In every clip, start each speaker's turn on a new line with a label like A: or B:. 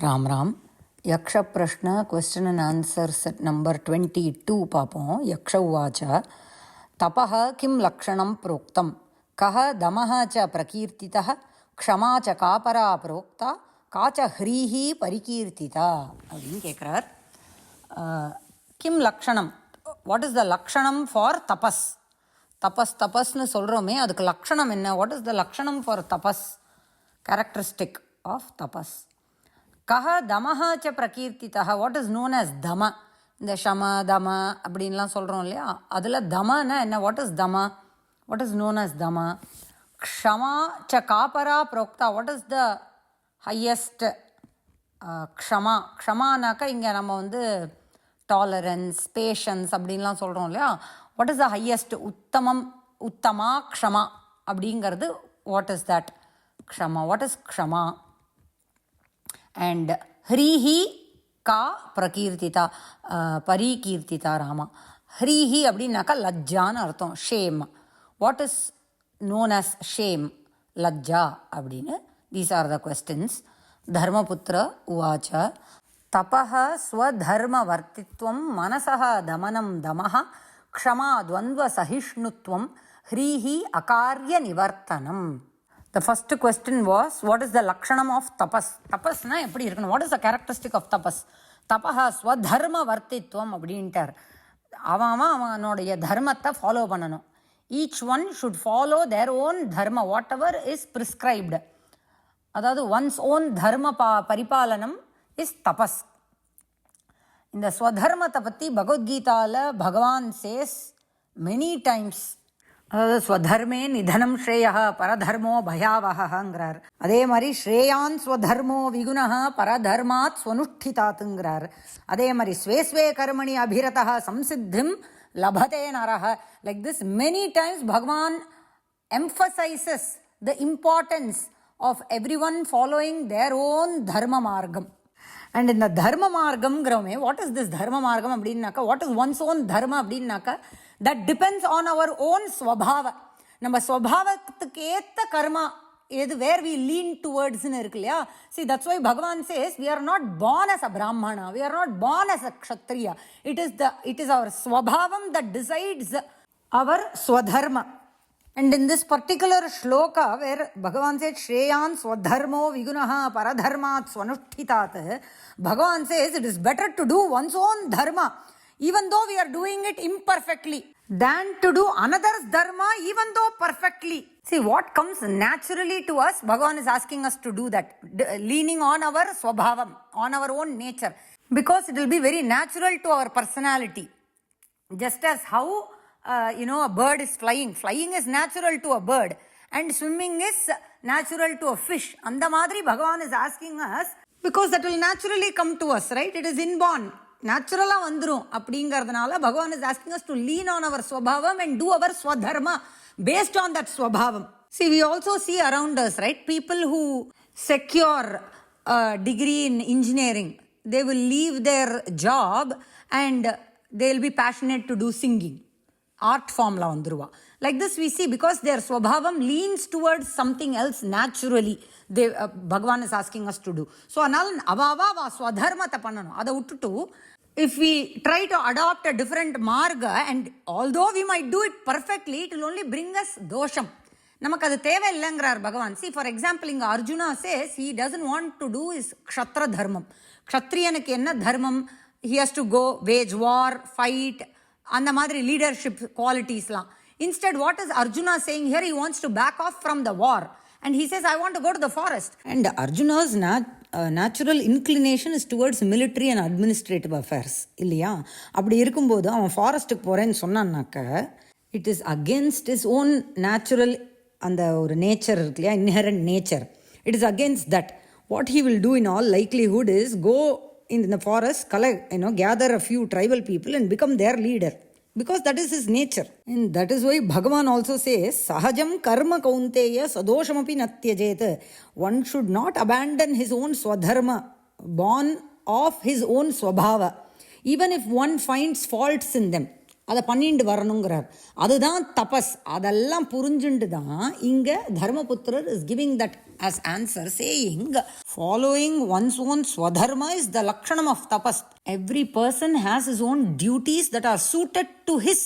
A: Ram Ram. YakSha प्रश्न question and answer set number 22 पापों. YakSha उवाच तपः किं लक्षणं प्रोक्तं कः दमः च प्रकीर्तितः क्षमा च कापरा प्रोक्ता का च ह्रीः परिकीर्तिता அப்படின்னு கேட்குறார். கிம் லக்ஷணம், வாட் இஸ் த லக்ஷணம் ஃபார் தபஸ்? தபஸ்னு சொல்கிறோமே, அதுக்கு லக்ஷணம் என்ன? வாட் இஸ் த லக்ஷணம் ஃபார் தபஸ், கேரக்டரிஸ்டிக் ஆஃப் தபஸ்? கஹ தமஹ ச பிரகீர்த்திதா, வாட் இஸ் நோன் அஸ் தம? இந்த ஷம தம அப்படின்லாம் சொல்கிறோம் இல்லையா, அதில் தமன்னா என்ன? வாட் இஸ் தம? வாட் இஸ் நோன் அஸ் தம? க்ஷமா ச காப்பரா புரோக்தா, வாட் இஸ் த ஹையஸ்ட்? க்ஷமானாக்கா இங்கே நம்ம டாலரன்ஸ், பேஷன்ஸ் அப்படின்லாம் சொல்கிறோம் இல்லையா. What is the highest? உத்தமா க்ஷமா அப்படிங்கிறது வாட் இஸ் தட்? க்ஷமா. வாட் இஸ் க்ஷமா? அண்ட் ஹ்ரீஹி கா பிரகீர்த்திதா பரிகீர்த்திதா ராமா. ஹ்ரீஹி அப்படின்னாக்கா லஜ்ஜான்னு அர்த்தம், shame. What is known as shame, லஜ்ஜா அப்படின்னு. These are the questions. Dharmaputra உவாச்ச தபஹ ஸ்வதர்மவர்த்தித்வம் மனசஹ தமனம் தமஹ க்ஷமா துவந்த்வ சஹிஷ்ணுத்வம் ஹ்ரீஹி அகார்ய நிவர்த்தனம். The first question was, what is the lakshanam of tapas? Tapasna எப்படி இருக்கணும்? What is the characteristic of tapas? தபஹா ஸ்வதர்ம வர்த்தித்வம் அப்படின்ட்டார். அவனுடைய தர்மத்தை ஃபாலோ பண்ணணும். Each one should follow their own தர்ம, வாட் எவர் இஸ் ப்ரிஸ்கிரைப்டு. அதாவது ஒன்ஸ் ஓன் தர்ம பரிபாலனம் இஸ் தபஸ். இந்த ஸ்வதர்மத்தை பற்றி பகவத்கீதாவில் பகவான் சேஸ் மெனி டைம்ஸ். அதாவது ஸ்வதர்மே நிதனம் ஸ்ரேயா பரதர்மோ பயாவஹங்கிறார். அதே மாதிரி ஸ்ரேயான் ஸ்வதர்மோ விகுணா பரதர்மாத் ஸ்வனுஷ்டிதாத்துங்கிறார். அதே மாதிரி ஸ்வே கர்மணி அபிரதா சம்சித்திம் லபதே நரஹ. Like this many times Bhagavan emphasizes the importance of everyone following their own dharma margam. And in the dharma margamங்கிறோமே, வாட் இஸ் திஸ் தர்ம மார்க்கம் அப்படின்னாக்கா, வாட் இஸ் ஒன்ஸ் ஓன் தர்ம அப்படின்னாக்கா, that depends on our own ஸ்வபாவ. நம்ம ஸ்வபாவத்துக்கு ஏற்ற கர்மா எது, வேர் வி லீன் டுவர்ட்ஸ்னு இருக்கு இல்லையா. C that's why Bhagavan says we are not born as a brahmana, we are not born as a kshatriya. It is our swabhavam that decides our swadharma. And in this particular shloka where Bhagavan said Shreyan Swadharmo Vigunaha Paradharmat Swanushtitat, Bhagavan says it is better to do one's own dharma even though we are doing it imperfectly than to do another's dharma even though perfectly. See, what comes naturally to us, Bhagavan is asking us to do that, leaning on our swabhavam, on our own nature, because it will be very natural to our personality. Just as how a bird is flying. Flying is natural to a bird and swimming is natural to a fish. And the madri Bhagavan is asking us, because that will naturally come to us, right? It is inborn. Naturally vandrum. அப்படிங்கிறதுனால Bhagavan is asking us to lean on our swabhavam and do our swadharma based on that swabhavam. See, we also see around us, right? People who secure a degree in engineering, they will leave their job and they will be passionate to do singing. Art ஃபார்மில் வந்துருவா. Like this we see, because their ஸ்வபாவம் leans towards something else naturally. Bhagavan is asking us to do. So அதனால் அவா ஸ்வதர்மத்தை பண்ணணும். அதை விட்டுட்டு if we try to adopt a different மார்க and although we might do it perfectly, it will only bring us தோஷம். நமக்கு அது தேவையில்லைங்கிறார் பகவான். சி, ஃபார் எக்ஸாம்பிள் இங்கே Arjuna says he doesn't want to do his க்ஷத்ர தர்மம். க்ஷத்ரியனுக்கு என்ன தர்மம்? He has to go wage war, fight, அந்த மாதிரி லீடர்ஷிப் குவாலிட்டிஸ்லாம். Instead what is Arjuna saying here? He wants to back off from the war and he says I want to go to the forest. And Arjuna's natural inclination is towards military and administrative affairs இல்லையா. அப்படி இருக்கும்போது அவன் ஃபாரஸ்ட்டுக்கு போகிறேன்னு சொன்னான்னாக்க it is against his own natural, அந்த ஒரு nature இருக்கு இல்லையா, inherent nature. It is against that. What he will do in all likelihood is go in the forest, collect, gather a few tribal people and become their leader, because that is his nature. And that is why Bhagavan also says sahajam karma kaunteya sadoshamapi natyajet. One should not abandon his own swadharma, born of his own swabhava, even if one finds faults in them. அதை பண்ணிட்டு வரணுங்கிறார். அதுதான் தபஸ். அதெல்லாம் புரிஞ்சுண்டு தான் இங்கே தர்மபுத்திரர் is giving that as answer, saying following one's own swadharma is the lakshanam of tapas. Every person has his own duties that are suited to his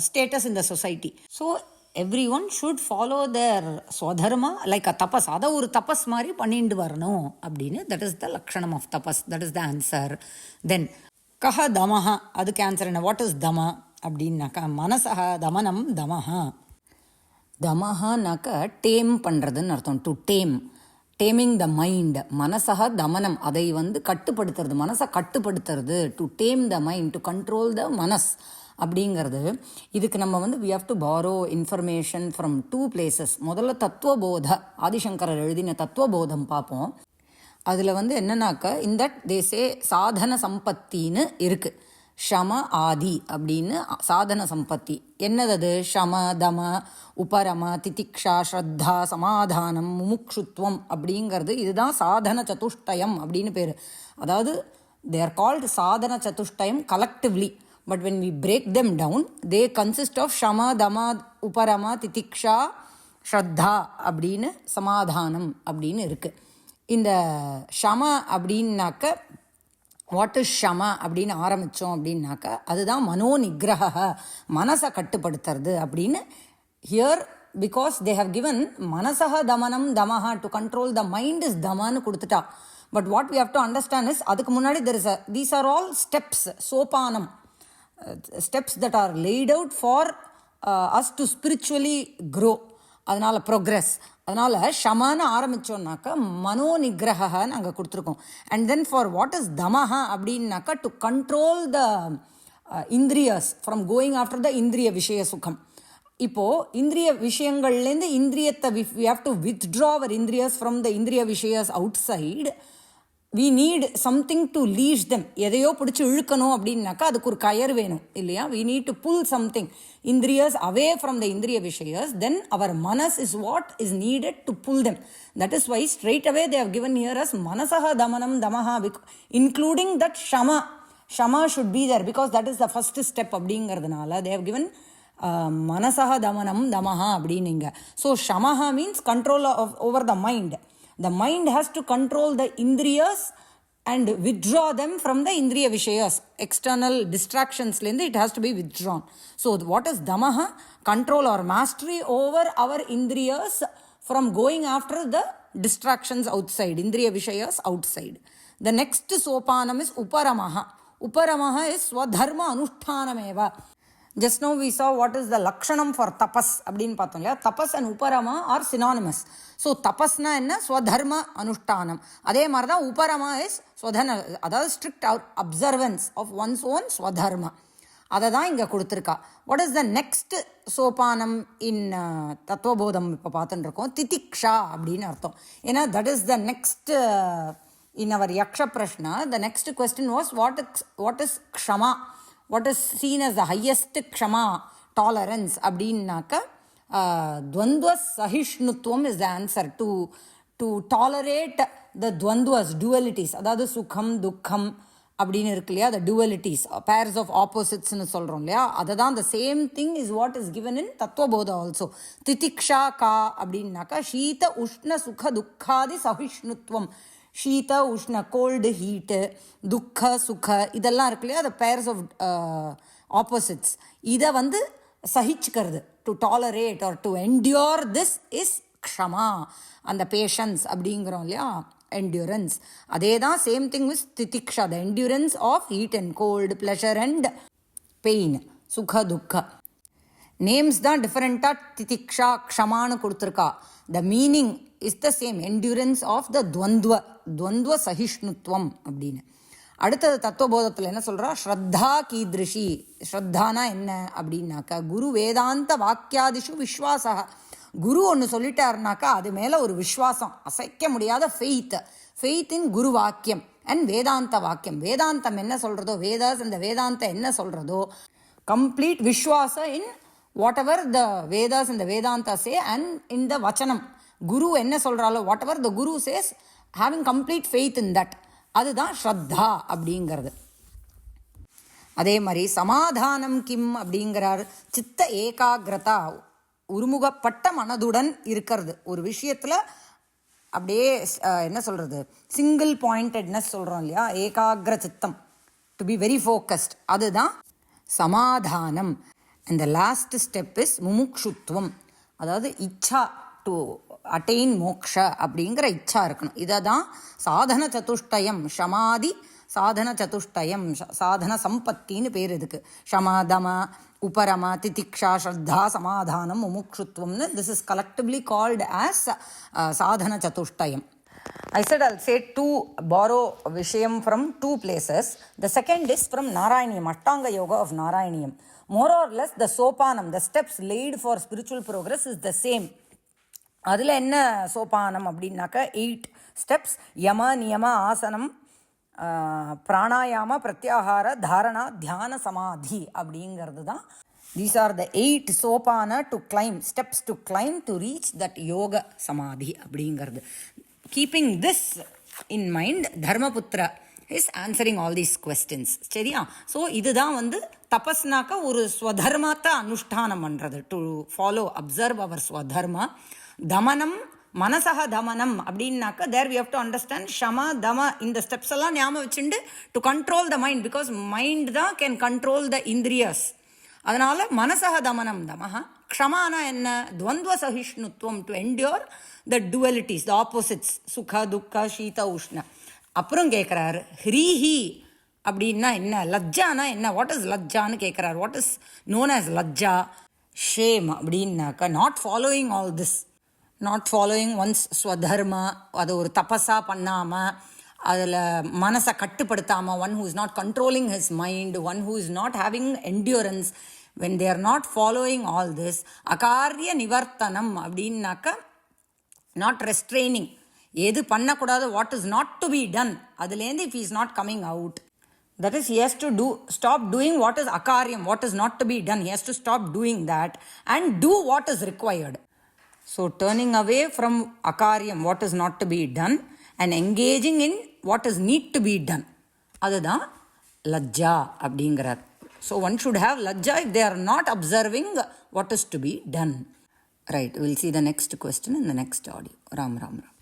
A: status in the society. So everyone should follow their swadharma like a tapas. அதை ஒரு தபஸ் மாதிரி பண்ணிட்டு வரணும் அப்படின்னு. That is the lakshanam of tapas. That is the answer. Then கஹ தமஹா, அதுக்கு answer என்ன? What is தம அப்படின்னாக்கா மனசக தமனம் தமஹா. தமஹானாக்கா டேம் பண்ணுறதுன்னு அர்த்தம். To dam, damming the mind. மனசக தமனம், அதை கட்டுப்படுத்துறது, மனசை கட்டுப்படுத்துறது. To dam the mind, to control the மனஸ் அப்படிங்கிறது. இதுக்கு நம்ம we have to borrow information from 2 places. முதல்ல தத்துவபோத, ஆதிசங்கரர் எழுதின தத்துவபோதம் பார்ப்போம். அதில் என்னன்னாக்கா இந்த தேசே சாதன சம்பத்தின்னு இருக்குது. ஷம ஆதி அப்படின்னு சாதன சம்பத்தி. என்னது அது? ஷம தம உபரம திதிக்ஷா ஸ்ரத்தா சமாதானம் முமுக்ஷுத்வம் அப்படிங்கிறது. இதுதான் சாதன சதுஷ்டயம் அப்படின்னு பேர். அதாவது தே ஆர் கால்டு சாதன சதுஷ்டயம் collectively. But when we break them down they consist of ஷம தம உபரம திதிக்ஷா ஸ்ரத்தா அப்படின்னு சமாதானம் அப்படின்னு இருக்குது. இந்த ஷம அப்படின்னாக்க வாட் இஸ் ஷம அப்படின்னு ஆரம்பித்தோம் அப்படின்னாக்கா அதுதான் மனோ நிகிரக, மனசை கட்டுப்படுத்துறது அப்படின்னு. Here because they have given மனசக தமனம் தமஹா, to control the mind is தமான்னு கொடுத்துட்டா. But what we have to understand is அதுக்கு முன்னாடி தீஸ் ஆர் ஆல் ஸ்டெப்ஸ், சோபானம், steps that are laid out for us to spiritually grow. அதனால் progress. அதனால் ஷமான்னு ஆரம்பித்தோன்னாக்கா மனோ நிகிரகன்னு அங்கே கொடுத்துருக்கோம். And then for what is தமஹா அப்படின்னாக்கா டு கண்ட்ரோல் த இந்திரியஸ் ஃப்ரம் கோயிங் ஆஃப்டர் த இந்திரிய விஷய சுகம். இப்போது இந்திரிய விஷயங்கள்லேருந்து இந்திரியத்தை we have to withdraw our இந்திரியஸ் ஃப்ரம் த இந்திரிய விஷயஸ் outside. we need something to leash them. எதையோ பிடிச்சி இழுக்கணும் அப்படின்னாக்கா அதுக்கு ஒரு கயர் வேணும் இல்லையா? we need to pull something, indriyas away from the indriya vishayas. Then our manas is what is needed to pull them. That is why straight away they have given here as manasaha damanam damaha, including that shama. Shama should be there because that is the first step அப்படிங்கிறதுனால they have given manasaha damanam damaha அப்படின்னுங்க. So shamaha means control over the mind. The mind has to control the indriyas and withdraw them from the indriya vishayas. External distractions, it has to be withdrawn. So what is damaha? Control or mastery over our indriyas from going after the distractions outside, indriya vishayas outside. The next sopanam is uparamaha. Uparamaha is swadharma anushtanameva. Just now we saw what is the lakshanam for tapas அப்படின்னு பார்த்தோம் இல்லையா? tapas and uparama are synonymous. So தபஸ்னா என்ன? ஸ்வதர்ம அனுஷ்டானம். அதே மாதிரி தான் உபரமா இஸ் ஸ்வதன, அதாவது strict observance of one's own ஸ்வதர்ம. அதை தான் இங்கே கொடுத்துருக்கா. வாட் இஸ் த நெக்ஸ்ட் சோபானம் இன் தத்துவபோதம் இப்போ பார்த்துட்டு இருக்கோம். திதிக்ஷா அப்படின்னு அர்த்தம். ஏன்னா that is the next in our Yaksha Prashna. The next question was what is க்ஷமா, what is seen as the highest ksama, tolerance அப்படின்னாக்க துவந்துவ சகிஷ்ணுத்துவம் is the answer. to tolerate the துவந்துவஸ், dualities, அதாவது சுகம் துக்கம் அப்படின்னு இருக்கு இல்லையா? the dualities, pairs of opposites-னு சொல்கிறோம் இல்லையா? அதை தான் the same thing is what is given in தத்துவபோதா also. திதிக்ஷா கா அப்படின்னாக்கா ஷீத உஷ்ண சுக துக்காதி சகிஷ்ணுத்துவம். ஷீத உஷ்ண, கோல்டு ஹீட்டு, துக்க சுக, இதெல்லாம் இருக்கு இல்லையா? the pairs of opposites. இதை சகிச்சுக்கிறது, to tolerate or to endure this is க்ஷமா. அந்த பேஷன்ஸ் அப்படிங்கிறோம் இல்லையா? endurance. அதே தான் சேம் திங் வித் திதிக்ஷா, the endurance of heat and cold, pleasure and pain, சுக துக்க. நேம்ஸ் தான் டிஃப்ரெண்ட்டாக திதிக்ஷா க்ஷமான்னு கொடுத்துருக்கா. The meaning is the same, endurance of the துவந்துவ சகிஷ்ணுத்துவம் அப்படின்னு. அடுத்தது தத்துவபோதத்தில் என்ன சொல்கிறா? ஸ்ரத்தா கீதிருஷி. ஸ்ரத்தானா என்ன அப்படின்னாக்கா குரு வேதாந்த வாக்கியாதிஷு விஸ்வாசா. குரு ஒன்று சொல்லிட்டாருனாக்கா அது மேலே ஒரு விஸ்வாசம், அசைக்க முடியாத ஃபெய்த் இன் குரு வாக்கியம் அண்ட் வேதாந்த வாக்கியம். வேதாந்தம் என்ன சொல்கிறதோ, வேதாஸ் அந்த வேதாந்த என்ன சொல்கிறதோ, கம்ப்ளீட் விஸ்வாச in whatever the Vedas இந்த Vedanta say and in the வச்சனம். குரு என்ன சொல்கிறாலோ, whatever the guru says, having complete faith in that, அதுதான் ஸ்ரத்தா அப்படிங்கிறது. அதே மாதிரி சமாதானம் கிம் அப்படிங்கிறார். சித்த ஏகாகிரதா, ஒருமுகப்பட்ட மனதுடன் இருக்கிறது. ஒரு விஷயத்தில் அப்படியே என்ன சொல்கிறது, சிங்கிள் பாயிண்டட்னஸ் சொல்கிறோம் இல்லையா, ஏகாகிர சித்தம், டு பி வெரி ஃபோக்கஸ்ட், அதுதான் சமாதானம். And the last step is முமுக்ஷுத்வம், அதாவது இச்சா டு அட்டைன் மோக்ஷ அப்படிங்கிற இச்சா இருக்கணும். இதை தான் சாதன சதுஷ்டயம், ஷமாதி சாதன சதுஷ்டயம், சாதன சம்பத்தின்னு பேர் இதுக்கு. ஷமாதம உபரம திதிக்ஷா ஸ்ரத்தா சமாதானம் முமுக்ஷுத்வம்னு this is collectively called as sadhana chatushtayam. I said I'll say borrow Vishayam from two places. The second is from Narayaniyam, Ashtanga Yoga of Narayaniyam. More or less the sopanam, the steps laid for spiritual progress is the same. அதில் என்ன சோபானம் அப்படின்னாக்க 8 steps. யம நியம ஆசனம் பிராணாயாம பிரத்யாகார தாரணா தியான சமாதி அப்படிங்கிறது தான். These are the 8 sopana to climb, steps to climb to reach that yoga samadhi அப்படிங்கிறது. Keeping this in mind, Dharmaputra is answering all these questions. சரியா? ஸோ இதுதான் தபஸ்னாக்க ஒரு ஸ்வதர்மத்தை அனுஷ்டானம் பண்ணுறது, டு ஃபாலோ அப்சர்வ் அவர் ஸ்வதர்மா. தமனம் மனசக தமனம் அப்படின்னாக்க there we have to understand ஷம தம, இந்த ஸ்டெப்ஸ் எல்லாம் ஞாபகம் வச்சுட்டு to control the mind, because mind தான் கேன் கண்ட்ரோல் த இந்திரியஸ். அதனால் மனசக தமனம் தமஹ. க்ஷமானா என்ன? துவந்த்வ சகிஷ்ணுத்வம், to endure the dualities, the opposites, சுக துக்க சீத உஷ்ண. அப்புறம் கேட்குறாரு ஹ்ரீஹி அப்படின்னா என்ன, லஜ்ஜானா என்ன, வாட் இஸ் லஜ்ஜான்னு கேட்குறாரு. வாட் இஸ் நோன் ஆஸ் லஜ்ஜா? ஷேம் அப்படின்னாக்கா not following all this, not following one's ஸ்வதர்மா, அதை ஒரு தபஸாக பண்ணாமல், அதில் மனசை கட்டுப்படுத்தாமல், one who is not controlling his mind, one who is not having endurance, when they are not following all this. அகாரிய நிவர்த்தனம் அப்படின்னாக்க நாட் ரெஸ்ட்ரெய்னிங், எது பண்ணக்கூடாது, what is not to be done, அதுலேருந்து if is not coming out, that is he has to stop doing what is akaryam, what is not to be done. He has to stop doing that and do what is required. So turning away from akaryam, what is not to be done, and engaging in what is need to be done, அதுதான் லஜ்ஜா அப்படிங்கிறார். So one should have lajja if they are not observing what is to be done. Right, we'll see the next question in the next audio. Ram Ram Ram.